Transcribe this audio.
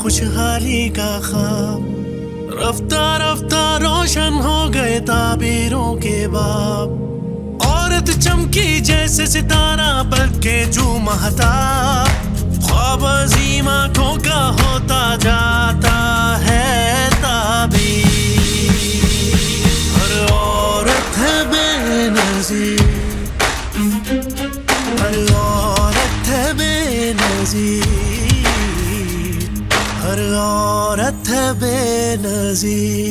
खुशहाली का ख्वाब। रफ्ता रफ्ता रोशन हो गए ताबीरों के बाब। औरत चमकी जैसे सितारा बल्कि जो महताब। ख्वाब अजीम आंखों का होता जाता है ताबीर। हर औरत है बेनज़ीर, हर औरत है बेनज़ीर, हर औरत है बेनज़ीर।